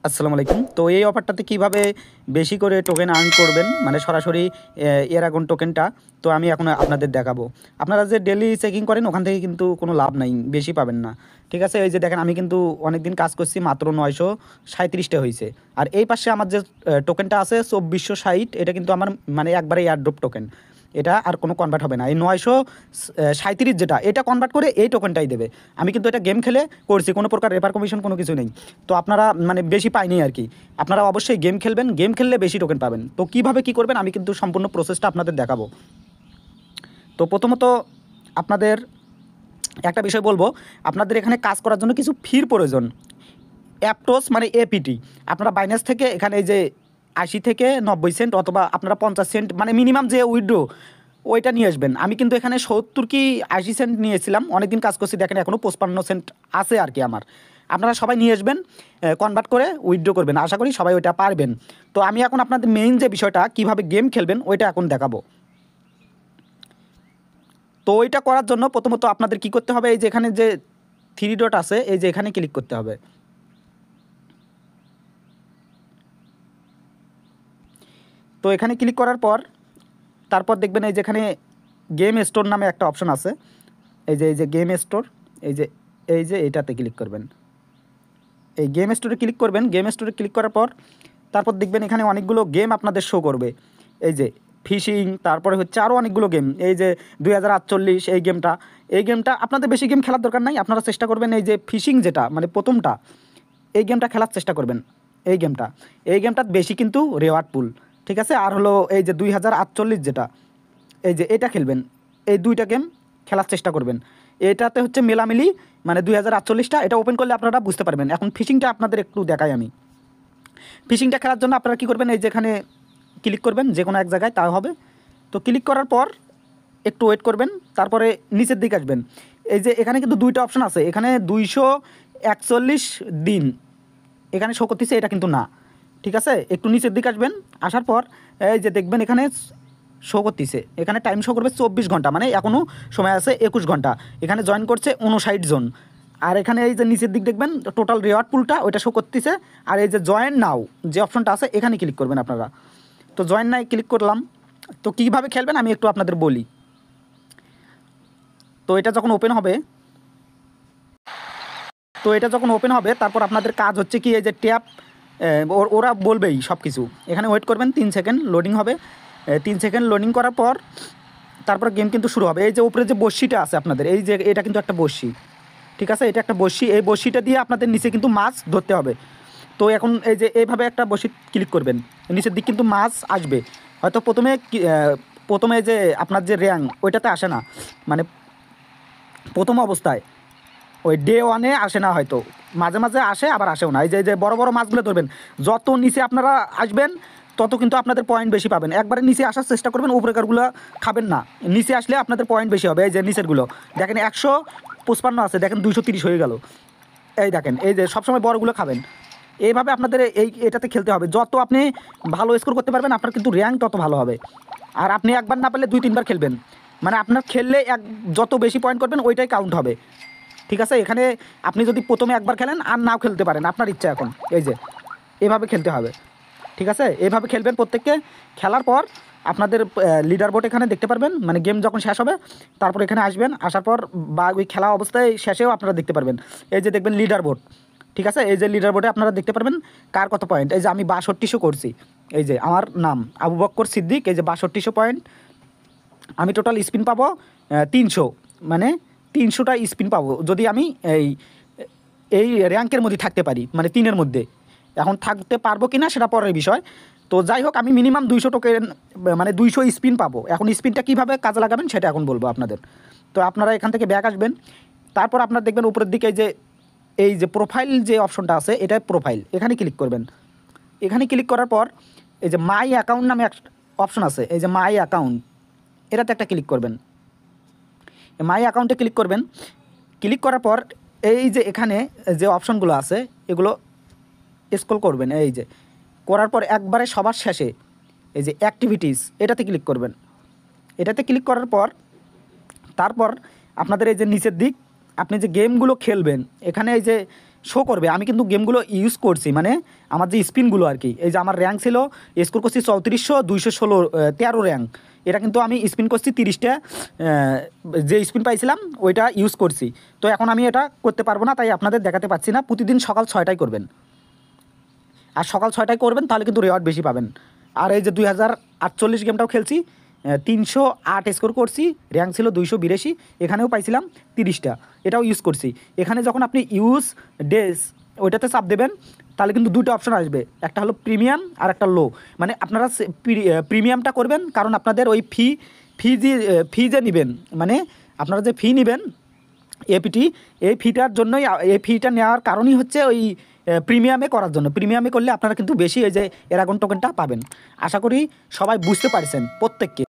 আসসালামু আলাইকুম। তো এই অফারটাতে কিভাবে বেশি করে টোকেন আর্ন করবেন, মানে সরাসরি এরাগন টোকেনটা, তো আমি এখন আপনাদের দেখাবো। আপনারা যে ডেলি চেকিং করেন ওখান থেকে কিন্তু কোনো লাভ নাই, বেশি পাবেন না। ঠিক আছে, এই যে দেখেন আমি কিন্তু অনেক দিন কাজ করছি, মাত্র 937টা হয়েছে। আর এই পাশে আমার যে টোকেনটা আছে 2460, এটা কিন্তু আমার মানে একবারে এয়ারড্রপ টোকেন, এটা আর কোনো কনভার্ট হবে না। এই 937 যেটা, এটা কনভার্ট করে এই টোকেনটাই দেবে। আমি কিন্তু এটা গেম খেলে করছি, কোনো প্রকার রেফার কমিশন কোনো কিছু নেই। তো আপনারা মানে বেশি পাইনি আর কি। আপনারা অবশ্যই গেম খেলবেন, গেম খেললে বেশি টোকেন পাবেন। তো কীভাবে কী করবেন আমি কিন্তু সম্পূর্ণ প্রসেসটা আপনাদের দেখাবো। তো প্রথমত আপনাদের একটা বিষয় বলবো, আপনাদের এখানে কাজ করার জন্য কিছু ফির প্রয়োজন। অ্যাপটোস মানে এপিটি, আপনারা বাইন্যান্স থেকে এখানে এই যে 80 থেকে 90 সেন্ট অথবা আপনারা 50 সেন্ট মানে মিনিমাম যে উইথড্র ওইটা নিয়ে আসবেন। আমি কিন্তু এখানে 70 কি 80 সেন্ট নিয়েছিলাম, অনেকদিন কাজ করছি, দেখেন এখনও 55 সেন্ট আছে আর কি আমার। আপনারা সবাই নিয়ে আসবেন, কনভার্ট করে উইথড্র করবেন, আশা করি সবাই ওইটা পারবেন। তো আমি এখন আপনাদের মেইন যে বিষয়টা কীভাবে গেম খেলবেন ওইটা এখন দেখাবো। তো ওইটা করার জন্য প্রথমত আপনাদের কি করতে হবে, এই যে এখানে যে 3 ডট আছে, এই যে এখানে ক্লিক করতে হবে। তো এখানে ক্লিক করার পর তারপর দেখবেন এই যেখানে গেম স্টোর নামে একটা অপশন আছে, এই যে গেম স্টোর, এই যে এটাতে ক্লিক করবেন। এই গেম স্টোরে ক্লিক করবেন। গেম স্টোরে ক্লিক করার পর তারপর দেখবেন এখানে অনেকগুলো গেম আপনাদের শো করবে। এই যে ফিশিং, তারপরে হচ্ছে আরও অনেকগুলো গেম, এই যে 2048 এই গেমটা আপনাদের বেশি গেম খেলার দরকার নাই। আপনারা চেষ্টা করবেন এই যে ফিশিং যেটা মানে প্রথমটা, এই গেমটা খেলার চেষ্টা করবেন। এই গেমটা বেশি কিন্তু রেওয়ার্ড পুল, ঠিক আছে। আর হলো এই যে 2048 যেটা, এই যে এটা খেলবেন। এই দুইটা গেম খেলার চেষ্টা করবেন। এটাতে হচ্ছে মেলামেলি মানে 2048টা, এটা ওপেন করলে আপনারা বুঝতে পারবেন। এখন ফিশিংটা আপনাদের একটু দেখাই আমি। ফিশিংটা খেলার জন্য আপনারা কী করবেন, এই যেখানে ক্লিক করবেন যে কোনো এক জায়গায়, তা হবে। তো ক্লিক করার পর একটু ওয়েট করবেন, তারপরে নিচের দিকে আসবেন। এই যে এখানে কিন্তু দুইটা অপশন আছে, এখানে 241 দিন এখানে শো করতেছে, এটা কিন্তু না, ঠিক আছে। একটু নিচের দিকে আসবেন, আসার পর এই যে দেখবেন এখানে শো করতেছে, এখানে টাইম শো করবে 24 ঘন্টা, মানে এখনও সময় আছে 21 ঘন্টা। এখানে জয়েন করছে 59 জন। আর এখানে এই যে নিচের দিক দেখবেন টোটাল রেওয়ার্ড পুলটা ওইটা শো করতেছে। আর এই যে জয়েন নাও যে অপশনটা আছে এখানে ক্লিক করবেন আপনারা। তো জয়েন নাই ক্লিক করলাম। তো কীভাবে খেলবেন আমি একটু আপনাদের বলি। তো এটা যখন ওপেন হবে তারপর আপনাদের কাজ হচ্ছে কি, এই যে ট্যাপ, ওরা বলবেই সব কিছু। এখানে ওয়েট করবেন, 3 সেকেন্ড লোডিং হবে। 3 সেকেন্ড লোডিং করার পর তারপর গেম কিন্তু শুরু হবে। এই যে উপরে যে বড়শিটা আছে আপনাদের, এই যে এটা কিন্তু একটা বড়শি, ঠিক আছে, এটা একটা বড়শি। এই বড়শিটা দিয়ে আপনাদের নিচে কিন্তু মাছ ধরতে হবে। তো এখন এই যে এইভাবে একটা বড়শি ক্লিক করবেন, নিচের দিক কিন্তু মাছ আসবে। হয়তো প্রথমে যে আপনার যে র্যাঙ্ক ওইটাতে আসে না, মানে প্রথম অবস্থায় ওই ডে 1-এ আসে না, হয়তো মাঝে মাঝে আসে আবার আসেও না। এই যে বড় বড় মাছগুলো ধরবেন, যত নিচে আপনারা আসবেন তত কিন্তু আপনাদের পয়েন্ট বেশি পাবেন। একবারে নিচে আসার চেষ্টা করবেন, উপরেকারগুলো খাবেন না। নিচে আসলে আপনাদের পয়েন্ট বেশি হবে। এই যে নিচেরগুলো দেখেন 155 আছে, দেখেন 230 হয়ে গেল। এই দেখেন, এই যে সবসময় বড়গুলো খাবেন। এইভাবে আপনাদের এটাতে খেলতে হবে। যত আপনি ভালো স্কোর করতে পারবেন আপনার কিন্তু র্যাঙ্ক তত ভালো হবে। আর আপনি একবার না পারলে 2-3 বার খেলবেন, মানে আপনার খেললে যত বেশি পয়েন্ট করবেন ওইটাই কাউন্ট হবে, ঠিক আছে। এখানে আপনি যদি প্রথমে একবার খেলেন আর নাও খেলতে পারেন, আপনার ইচ্ছা। এখন এই যে এভাবে খেলতে হবে, ঠিক আছে। এভাবে খেলবেন প্রত্যেককে। খেলার পর আপনাদের লিডার বোর্ড এখানে দেখতে পারবেন, মানে গেম যখন শেষ হবে তারপর এখানে আসবেন, আসার পর বা ওই খেলা অবস্থায় শেষেও আপনারা দেখতে পারবেন। এই যে দেখবেন লিডার বোর্ড, ঠিক আছে। এই যে লিডার বোর্ডে আপনারা দেখতে পারবেন কার কত পয়েন্ট। এই যে আমি 6200 করছি, এই যে আমার নাম আবু বক্কর সিদ্দিক, এই যে 6200 পয়েন্ট। আমি টোটাল স্পিন পাবো 300, মানে 300টা স্পিন পাবো যদি আমি এই র্যাঙ্কের মধ্যে থাকতে পারি, মানে 3-এর মধ্যে। এখন থাকতে পারবো কি না সেটা পরের বিষয়। তো যাই হোক, আমি মিনিমাম 200 টোকেন মানে 200 স্পিন পাবো। এখন স্পিনটা কীভাবে কাজে লাগাবেন সেটা এখন বলবো আপনাদের। তো আপনারা এখান থেকে ব্যাক আসবেন, তারপর আপনারা দেখবেন উপরের দিকে এই যে প্রোফাইল যে অপশনটা আছে, এটা প্রোফাইল, এখানে ক্লিক করবেন। এখানে ক্লিক করার পর এই যে মাই অ্যাকাউন্ট নামে একটা অপশন আছে, এই যে মাই অ্যাকাউন্ট, এটাতে একটা ক্লিক করবেন। মাই অ্যাকাউন্টে ক্লিক করবেন। ক্লিক করার পর এই যে এখানে যে অপশনগুলো আছে এগুলো স্ক্রল করবেন। এই যে করার পর একবারে সবার শেষে এই যে অ্যাক্টিভিটিস, এটাতে ক্লিক করবেন। এটাতে ক্লিক করার পর তারপর আপনাদের এই যে নিচের দিক আপনি যে গেমগুলো খেলবেন, এখানে এই যে শো করবে আমি কিন্তু গেমগুলো ইউজ করছি, মানে আমার যে স্পিনগুলো আর কি। এই যে আমার র্যাঙ্ক ছিল, স্কোর করছি 3400, 216, 13 র্যাঙ্ক। এটা কিন্তু আমি স্পিন করছি 30টা, যে স্পিন পাইছিলাম ওইটা ইউজ করছি। তো এখন আমি এটা করতে পারবো না, তাই আপনাদের দেখাতে পাচ্ছি না। প্রতিদিন সকাল 6টায় করবেন, আর সকাল 6টায় করবেন, তাহলে কিন্তু রেওয়ার্ড বেশি পাবেন। আর এই যে 2048 গেমটাও খেলছি, 308 স্কোর করছি, র্যাঙ্ক ছিল 282, এখানেও পাইছিলাম 30টা, এটাও ইউজ করছি। এখানে যখন আপনি ইউজ ডেস ওইটাতে চাপ দেবেন, তাহলে কিন্তু দুটো অপশন আসবে, একটা হলো প্রিমিয়াম আর একটা লো। মানে আপনারা প্রিমিয়ামটা করবেন, কারণ আপনাদের ওই ফি যে নেবেন, মানে আপনারা যে ফি নেবেন এপিটি, এই ফিটার জন্যই, এই ফিটা নেওয়ার কারণই হচ্ছে ওই প্রিমিয়ামে করার জন্য। প্রিমিয়ামে করলে আপনারা কিন্তু বেশি এই যে এরাগন টোকেনটা পাবেন। আশা করি সবাই বুঝতে পারছেন প্রত্যেককে।